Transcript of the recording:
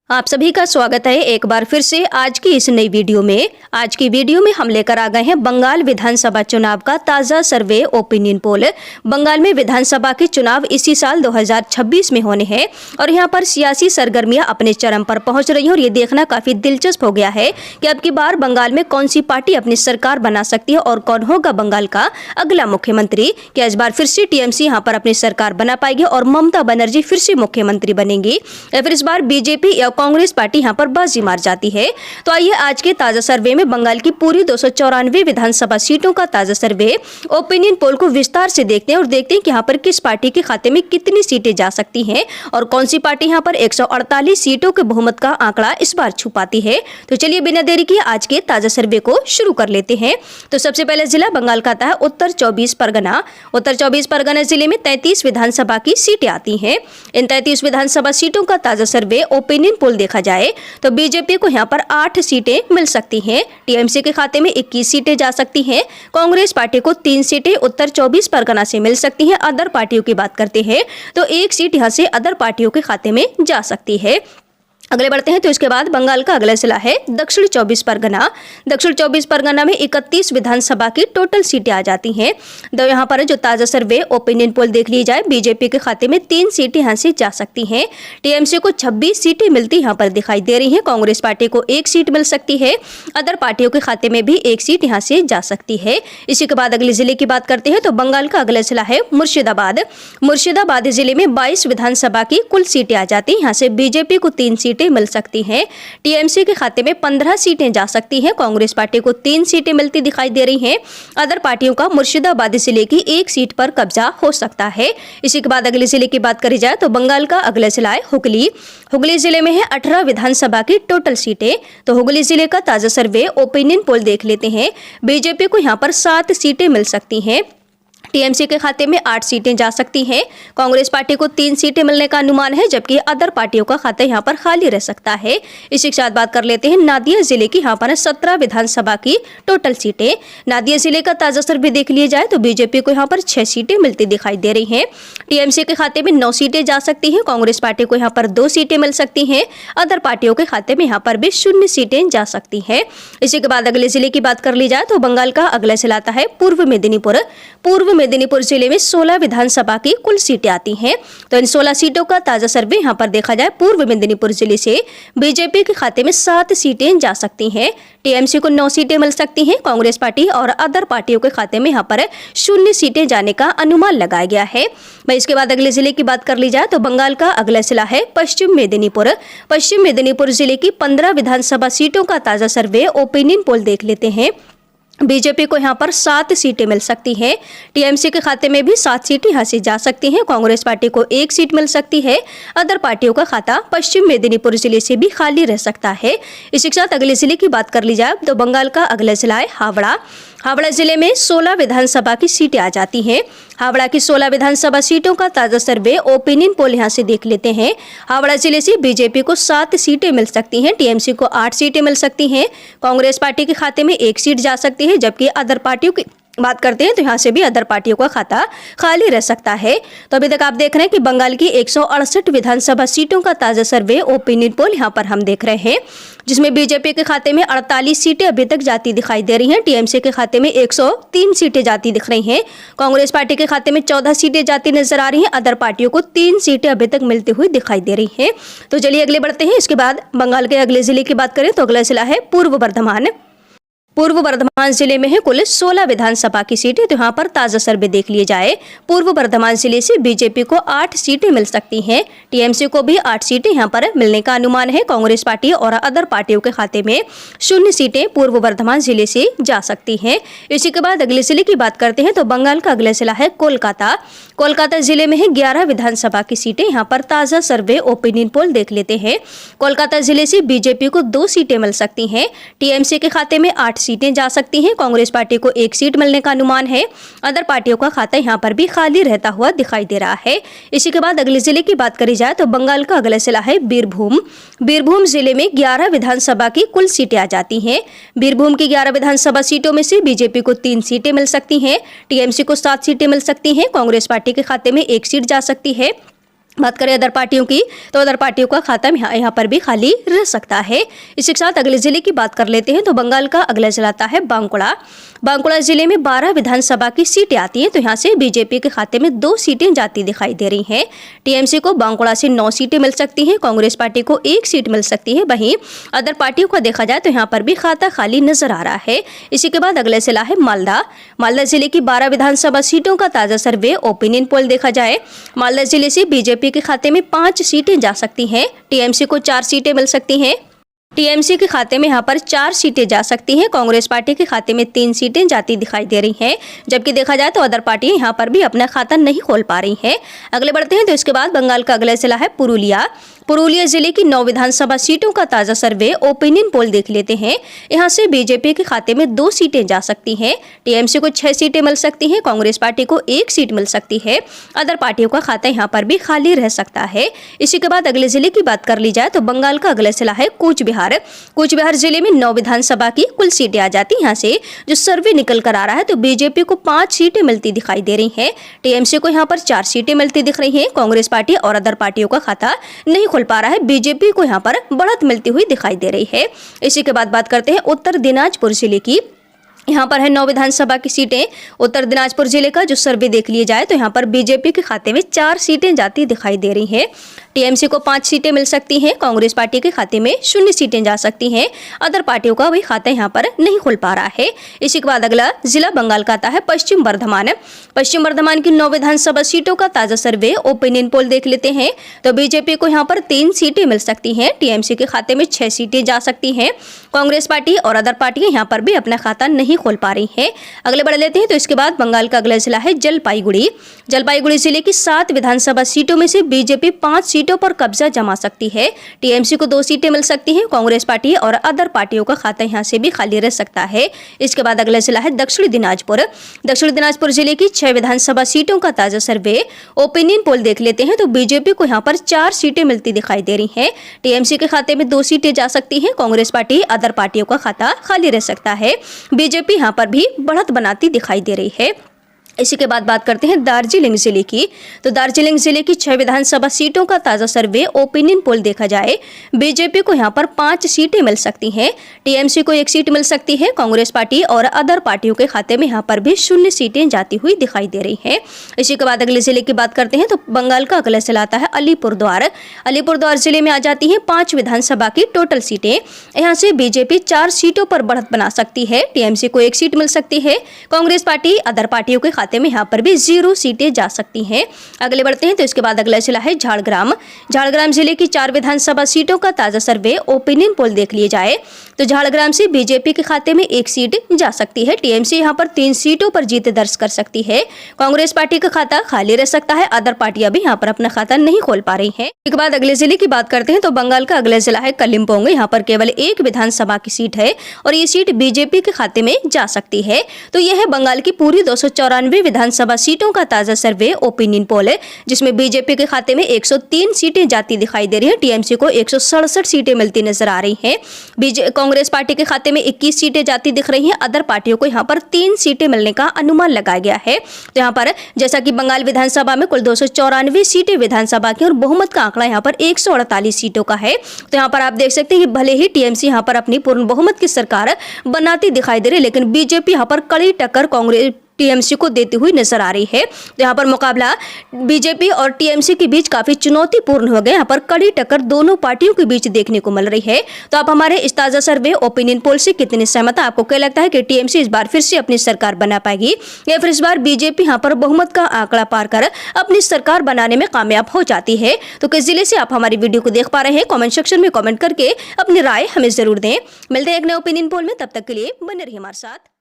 आप सभी का स्वागत है एक बार फिर से आज की इस नई वीडियो में। आज की वीडियो में हम लेकर आ गए हैं बंगाल विधानसभा चुनाव का ताज़ा सर्वे ओपिनियन पोल। बंगाल में विधानसभा के चुनाव इसी साल 2026 में होने हैं और यहां पर सियासी सरगर्मियां अपने चरम पर पहुंच रही हैं और ये देखना काफ़ी दिलचस्प हो गया है कि अब की बार बंगाल में कौन सी पार्टी अपनी सरकार बना सकती है और कौन होगा बंगाल का अगला मुख्यमंत्री। क्या इस बार फिर से टीएमसी यहाँ पर अपनी सरकार बना पाएगी और ममता बनर्जी फिर से मुख्यमंत्री बनेंगी या फिर इस बार बीजेपी या कांग्रेस पार्टी यहां पर बाजी मार जाती है। तो आइए आज के ताजा सर्वे में बंगाल की पूरी 294 विधानसभा सीटों का ताजा सर्वे ओपिनियन पोल को विस्तार से देखते हैं और देखते हैं कि यहाँ पर किस पार्टी के खाते में कितनी सीटें जा सकती हैं और कौन सी पार्टी यहाँ पर 148 सीटों के बहुमत का आंकड़ा इस बार छुपाती है। तो चलिए बिना देरी किए आज के ताजा सर्वे को शुरू कर लेते हैं। तो सबसे पहले जिला बंगाल का आता है उत्तर 24 परगना। उत्तर 24 परगना जिले में 33 विधानसभा की सीटें आती हैं। इन 33 विधानसभा सीटों का ताजा सर्वे ओपिनियन पोल देखा जाए तो बीजेपी को यहाँ पर 8 सीटें मिल सकती हैं। टीएमसी के खाते में 21 सीटें जा सकती हैं। कांग्रेस पार्टी को 3 सीटें उत्तर 24 परगना से मिल सकती हैं। अदर पार्टियों की बात करते हैं तो 1 सीट यहाँ से अदर पार्टियों के खाते में जा सकती है। अगले बढ़ते हैं तो इसके बाद बंगाल का अगला जिला है दक्षिण 24 परगना। दक्षिण 24 परगना में 31 विधानसभा की टोटल सीटें आ जाती हैं। तो यहाँ पर जो ताजा सर्वे ओपिनियन पोल देख ली जाए बीजेपी के खाते में 3 सीटें यहाँ से जा सकती हैं। टीएमसी को 26 सीटें मिलती यहाँ पर दिखाई दे रही हैं। कांग्रेस पार्टी को 1 सीट मिल सकती है। अदर पार्टियों के खाते में भी 1 सीट यहाँ से जा सकती है। इसी के बाद अगले जिले की बात करते हैं तो बंगाल का अगला जिला है मुर्शिदाबाद। मुर्शिदाबाद जिले में 22 विधानसभा की कुल सीटें आ जाती हैं। यहाँ से बीजेपी को 3 सीटें मिल सकती हैं। टीएमसी के खाते में 15 सीटें जा सकती हैं। कांग्रेस पार्टी को 3 सीटें मिलती दिखाई दे रही हैं। अदर पार्टियों का मुर्शिदाबाद जिले की 1 सीट पर कब्जा हो सकता है। इसी के बाद अगले जिले की बात करी जाए तो बंगाल का अगला जिला है हुगली। हुगली जिले में है 18 विधानसभा की टोटल सीटें। तो हुगली जिले का ताजा सर्वे ओपिनियन पोल देख लेते हैं। बीजेपी को यहाँ पर 7 सीटें मिल सकती हैं। टीएमसी के खाते में 8 सीटें जा सकती हैं। कांग्रेस पार्टी को 3 सीटें मिलने का अनुमान है जबकि अदर पार्टियों का खाता यहाँ पर खाली रह सकता है। इसी के साथ बात कर लेते हैं नादिया जिले की। यहाँ पर 17 विधानसभा की टोटल सीटें। नादिया जिले का ताजा सर्वे देख लिया जाए तो बीजेपी को यहाँ पर 6 सीटें मिलती दिखाई दे रही हैं। टीएमसी के खाते में 9 सीटें जा सकती हैं। कांग्रेस पार्टी को यहाँ पर 2 सीटें मिल सकती हैं। अदर पार्टियों के खाते में यहाँ पर भी 0 सीटें जा सकती हैं। इसी के बाद अगले जिले की बात कर ली जाए तो बंगाल का अगला जिला आता है पूर्व मेदिनीपुर। पूर्व मेदिनीपुर जिले में 16 विधानसभा की कुल सीटें आती हैं। तो इन 16 सीटों का ताजा सर्वे यहाँ पर देखा जाए पूर्व मेदिनीपुर जिले से बीजेपी के खाते में 7 सीटें जा सकती हैं। टीएमसी को 9 सीटें मिल सकती हैं। कांग्रेस पार्टी और अदर पार्टियों के खाते में यहाँ पर 0 सीटें जाने का अनुमान लगाया गया है। इसके बाद अगले जिले की बात कर ली जाए तो बंगाल का अगला जिला है पश्चिम मेदिनीपुर। पश्चिम मेदिनीपुर जिले की 15 विधानसभा सीटों का ताजा सर्वे ओपिनियन पोल देख लेते हैं। बीजेपी को यहाँ पर 7 सीटें मिल सकती हैं। टीएमसी के खाते में भी 7 सीटें यहाँ से जा सकती हैं। कांग्रेस पार्टी को 1 सीट मिल सकती है। अदर पार्टियों का खाता पश्चिम मेदिनीपुर जिले से भी खाली रह सकता है। इसी के साथ अगले जिले की बात कर ली जाए तो बंगाल का अगला जिला है हावड़ा। हावड़ा जिले में 16 विधानसभा की सीटें आ जाती हैं। हावड़ा की 16 विधानसभा सीटों का ताजा सर्वे ओपिनियन पोल यहाँ से देख लेते हैं। हावड़ा जिले से बीजेपी को 7 सीटें मिल सकती हैं। टीएमसी को 8 सीटें मिल सकती हैं। कांग्रेस पार्टी के खाते में 1 सीट जा सकती है जबकि अदर पार्टियों की बात करते हैं तो यहाँ से भी अदर पार्टियों का खाता खाली रह सकता है। तो अभी तक आप देख रहे हैं कि बंगाल की 168 विधानसभा सीटों का ताजा सर्वे ओपिनियन पोल यहाँ पर हम देख रहे हैं जिसमें बीजेपी के खाते में 48 सीटें अभी तक जाती दिखाई दे रही हैं। टीएमसी के खाते में 103 सीटें जाती दिख रही हैं। कांग्रेस पार्टी के खाते में 14 सीटें जाती नजर आ रही हैं। अदर पार्टियों को 3 सीटें अभी तक मिलती हुई दिखाई दे रही हैं। तो चलिए अगले बढ़ते हैं। इसके बाद बंगाल के अगले जिले की बात करें तो अगला जिला है पूर्व बर्धमान। पूर्व बर्धमान जिले में है कुल 16 विधानसभा की सीटें। तो यहाँ पर ताजा सर्वे देख लिए जाए पूर्व बर्धमान जिले से बीजेपी को 8 सीटें मिल सकती हैं। टीएमसी को भी 8 सीटें यहाँ पर मिलने का अनुमान है। कांग्रेस पार्टी और अदर पार्टियों के खाते में 0 सीटें पूर्व बर्धमान जिले से जा सकती हैं। इसी के बाद अगले जिले की बात करते हैं तो बंगाल का अगला जिला है कोलकाता। कोलकाता जिले में है 11 विधानसभा की सीटें। यहाँ पर ताजा सर्वे ओपिनियन पोल देख लेते हैं। कोलकाता जिले से बीजेपी को 2 सीटें मिल सकती हैं। टीएमसी के खाते में 8 सीटें जा सकती हैं। कांग्रेस पार्टी को 1 सीट मिलने का अनुमान है। अदर पार्टियों का खाता यहाँ पर भी खाली रहता हुआ दिखाई दे रहा है। इसी के बाद अगले जिले की बात करी जाए तो बंगाल का अगला जिला है बीरभूम। बीरभूम जिले में 11 विधानसभा की कुल सीटें आ जाती हैं। बीरभूम की 11 विधानसभा सीटों में से बीजेपी को 3 सीटें मिल सकती हैं। टीएमसी को 7 सीटें मिल सकती हैं। कांग्रेस पार्टी के खाते में 1 सीट जा सकती है। बात करें अदर पार्टियों की, तो अदर पार्टियों का खाता यहाँ पर भी खाली रह सकता है। इसी के साथ अगले जिले की बात कर लेते हैं, तो बंगाल का अगला जिला आता है बांकुड़ा। बांकुड़ा जिले में 12 विधानसभा की सीटें आती हैं, तो यहाँ से बीजेपी के खाते में 2 सीटें जाती दिखाई दे रही हैं। टीएमसी को बांकुड़ा से 9 सीटें मिल सकती हैं, कांग्रेस पार्टी को 1 सीट मिल सकती है। वहीं अदर पार्टियों का देखा जाए तो यहाँ पर भी खाता खाली नजर आ रहा है। इसी के बाद अगले जिला है मालदा। मालदा जिले की 12 विधानसभा सीटों का ताजा सर्वे ओपिनियन पोल देखा जाए, मालदा जिले से बीजेपी के खाते में 5 सीटें जा सकती हैं, टीएमसी को 4 सीटें मिल सकती हैं। टीएमसी के खाते में यहाँ पर 4 सीटें जा सकती हैं, कांग्रेस पार्टी के खाते में 3 सीटें जाती दिखाई दे रही हैं। जबकि देखा जाए तो अदर पार्टी यहाँ पर भी अपना खाता नहीं खोल पा रही हैं। अगले बढ़ते हैं, तो इसके बाद बंगाल का अगला जिला है पुरुलिया। पुरुलिया जिले की 9 विधानसभा सीटों का ताजा सर्वे ओपिनियन पोल देख लेते हैं। यहाँ से बीजेपी के खाते में 2 सीटें जा सकती हैं, टीएमसी को 6 सीटें मिल सकती हैं, कांग्रेस पार्टी को 1 सीट मिल सकती है। अदर पार्टियों का खाता यहाँ पर भी खाली रह सकता है। इसी के बाद अगले जिले की बात कर ली जाए तो बंगाल का अगला जिला है कूच बिहार। कूच बिहार जिले में 9 विधानसभा की कुल सीटें आ जाती हैं। यहाँ से जो सर्वे निकल कर आ रहा है तो बीजेपी को 5 सीटें मिलती दिखाई दे रही हैं, टीएमसी को यहाँ पर 4 सीटें मिलती दिख रही हैं, कांग्रेस पार्टी और अदर पार्टियों का खाता नहीं खोल पा रहा है, बीजेपी को यहाँ पर बढ़त मिलती हुई दिखाई दे रही है। इसी के बाद बात करते हैं उत्तर दिनाजपुर जिले की। यहाँ पर है 9 विधानसभा की सीटें। उत्तर दिनाजपुर जिले का जो सर्वे देख लिया जाए तो यहाँ पर बीजेपी के खाते में 4 सीटें जाती दिखाई दे रही हैं, टीएमसी को 5 सीटें मिल सकती हैं, कांग्रेस पार्टी के खाते में 0 सीटें जा सकती हैं। अदर पार्टियों का वही खाता यहाँ पर नहीं खुल पा रहा है। इसी के बाद अगला जिला बंगाल का आता है पश्चिम बर्धमान। पश्चिम बर्धमान की 9 विधानसभा सीटों का ताजा सर्वे ओपिनियन पोल देख लेते हैं, तो बीजेपी को यहाँ पर 3 सीटें मिल सकती हैं, टीएमसी के खाते में 6 सीटें जा सकती हैं, कांग्रेस पार्टी और अदर पार्टियां यहाँ पर भी अपना खाता नहीं खोल पा रही हैं। अगले बढ़ लेते हैं, तो इसके बाद बंगाल का अगला जिला है जलपाईगुड़ी। जलपाईगुड़ी जिले की 7 विधानसभा सीटों में से बीजेपी 5 सीटों पर कब्जा जमा सकती है, टीएमसी को 2 सीटें मिल सकती हैं, कांग्रेस पार्टी और अदर पार्टियों का खाता यहाँ से भी खाली रह सकता है। इसके बाद अगला जिला है दक्षिणी दिनाजपुर। दक्षिणी दिनाजपुर जिले की 6 विधानसभा सीटों का ताजा सर्वे ओपिनियन पोल देख लेते हैं, तो बीजेपी को यहाँ पर 4 सीटें मिलती दिखाई दे रही हैं, टीएमसी के खाते में 2 सीटें जा सकती हैं, कांग्रेस पार्टी अदर पार्टियों का खाता खाली रह सकता है। बीजेपी यहाँ पर भी बढ़त बनाती दिखाई दे रही है। इसी के बाद बात करते हैं दार्जिलिंग जिले की। तो दार्जिलिंग जिले की 6 विधानसभा सीटों का ताजा सर्वे ओपिनियन पोल देखा जाए, बीजेपी को यहाँ पर 5 सीटें मिल सकती हैं, टीएमसी को 1 सीट मिल सकती है, कांग्रेस पार्टी और अदर पार्टियों के खाते में यहाँ पर भी 0 सीटें जाती हुई दिखाई दे रही हैं। इसी के बाद अगले जिले की बात करते हैं, तो बंगाल का अगला जिला आता है अलीपुरद्वार। अलीपुरद्वार जिले में आ जाती हैं 5 विधानसभा की टोटल सीटें। यहाँ से बीजेपी 4 सीटों पर बढ़त बना सकती है, टीएमसी को 1 सीट मिल सकती है, कांग्रेस पार्टी अदर पार्टियों के में यहाँ पर भी 0 सीटें जा सकती हैं। अगले बढ़ते हैं, तो इसके बाद अगला जिला है झाड़ग्राम। झाड़ग्राम जिले की 4 विधानसभा सीटों का ताजा सर्वे ओपिनियन पोल देख लिए जाए, तो झाड़ग्राम से बीजेपी के खाते में 1 सीट जा सकती है, टीएमसी यहाँ पर 3 सीटों पर जीत दर्ज कर सकती है, कांग्रेस पार्टी का खाता खाली रह सकता है, अदर पार्टियां भी यहाँ पर अपना खाता नहीं खोल पा रही हैं। इसके बाद अगले जिले की बात करते हैं, तो बंगाल का अगला जिला है कलिम्पोंग। यहाँ पर केवल 1 विधानसभा की सीट है और ये सीट बीजेपी के खाते में जा सकती है। तो यह है बंगाल की पूरी 294 विधानसभा सीटों का ताजा सर्वे ओपिनियन पोल है, जिसमें बीजेपी के खाते में 103 सीटें जाती दिखाई दे रही है, टीएमसी को 167 सीटें मिलती नजर आ रही हैं, कांग्रेस पार्टी के खाते में 21 सीटें जाती दिख रही हैं, अदर पार्टियों को यहाँ पर 3 सीटें मिलने का अनुमान लगाया गया है। तो यहाँ पर जैसा कि बंगाल विधानसभा में कुल 294 सीटें विधानसभा की और बहुमत का आंकड़ा यहाँ पर 148 सीटों का है। तो यहाँ पर आप देख सकते हैं कि भले ही टीएमसी यहाँ पर अपनी पूर्ण बहुमत की सरकार बनाती दिखाई दे रही है, लेकिन बीजेपी यहाँ पर कड़ी टक्कर कांग्रेस टीएमसी को देती हुई नजर आ रही है। तो यहाँ पर मुकाबला बीजेपी और टीएमसी के बीच काफी चुनौतीपूर्ण हो गया। यहाँ पर कड़ी टक्कर दोनों पार्टियों के बीच देखने को मिल रही है। तो आप हमारे इस ताजा सर्वे ओपिनियन पोल से कितने सहमत हैं? आपको क्या लगता है कि टीएमसी इस बार फिर से अपनी सरकार बना पाएगी या फिर इस बार बीजेपी यहाँ पर बहुमत का आंकड़ा पार कर अपनी सरकार बनाने में कामयाब हो जाती है? तो किस जिले से आप हमारी वीडियो को देख पा रहे हैं, कॉमेंट सेक्शन में कॉमेंट करके अपनी राय हमें जरूर दें। मिलते हैं एक नए ओपिनियन पोल में, तब तक के लिए बने रहिए हमारे साथ।